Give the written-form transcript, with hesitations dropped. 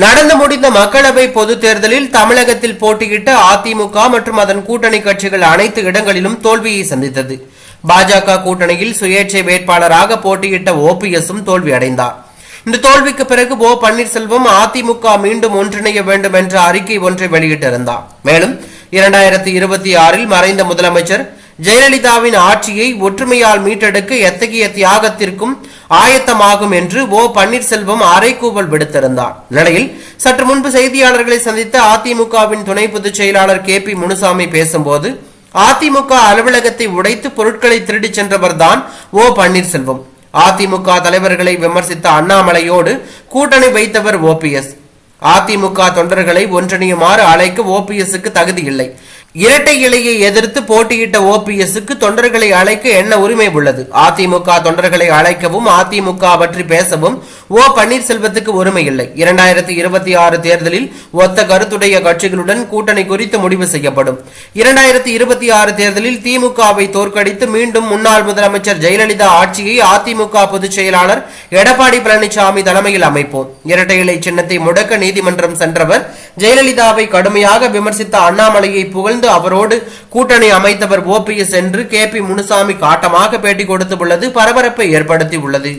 நடந்து முடிந்த மக்களவை பொதுத் தேர்தலில் தமிழகத்தில் போட்டியிட்ட அதிமுக மற்றும் அதன் கூட்டணி கட்சிகள் அனைத்து இடங்களிலும் தோல்வியை சந்தித்தது. பாஜக கூட்டணியில் சுயேட்சை வேட்பாளராக போட்டியிட்ட ஓபிஎஸும் தோல்வி அடைந்தார். இந்த தோல்விக்கு பிறகு ஓ பன்னீர்செல்வம் அதிமுக மீண்டும் ஒன்றிணைய வேண்டும் என்ற அறிக்கை ஒன்றை வெளியிட்டிருந்தார். மேலும் 2026 மறைந்த முதலமைச்சர் ஜெயலலிதாவின் ஆட்சியை ஒற்றுமையால் மீட்டெடுக்க எத்தகைய தியாகத்திற்கும் ஆயத்தமாகும் என்று ஓ பன்னீர்செல்வம் அறைகூவல் விடுத்திருந்தார். நிலையில் சற்று முன்பு செய்தியாளர்களை சந்தித்த அதிமுகவின் துணை பொதுச் செயலாளர் KP முனுசாமி பேசும்போது, அதிமுக அலுவலகத்தை உடைத்து பொருட்களை திருடிச் சென்றவர் தான் ஓ பன்னீர்செல்வம். அதிமுக தலைவர்களை விமர்சித்த அண்ணாமலையோடு கூட்டணி வைத்தவர் ஓபிஎஸ். அதிமுக தொண்டர்களை ஒன்றிணையுமாறு அழைக்க ஓபிஎஸ்க்கு தகுதி இல்லை. இரட்டை இலையை எதிர்த்து போட்டியிட்ட ஓபிஎஸ்க்கு தொண்டர்களை அழைக்க என்ன உரிமை உள்ளது? அதிமுக தொண்டர்களை அழைக்கவும் அதிமுக பற்றி பேசவும் ஓ பன்னீர்செல்வத்துக்கு உரிமை இல்லை. 2026 தேர்தலில் ஒத்த கருத்துடைய கட்சிகளுடன் கூட்டணி குறித்து முடிவு செய்யப்படும். 2026 தேர்தலில் திமுகவை தோற்கடித்து மீண்டும் முன்னாள் முதலமைச்சர் ஜெயலலிதா ஆட்சியை அதிமுக பொதுச் செயலாளர் எடப்பாடி பழனிசாமி தலைமையில் அமைப்போம். இரட்டை இலை சின்னத்தை முடக்க நீதிமன்றம் சென்றவர் ஜெயலலிதாவை கடுமையாக விமர்சித்த அண்ணாமலையை புகழ்ந்து அவரோடு கூட்டணி அமைத்தவர் ஓபிஎஸ் என்று KP முனுசாமி காட்டமாக பேட்டி கொடுத்துள்ளது பரபரப்பை ஏற்படுத்தி உள்ளது.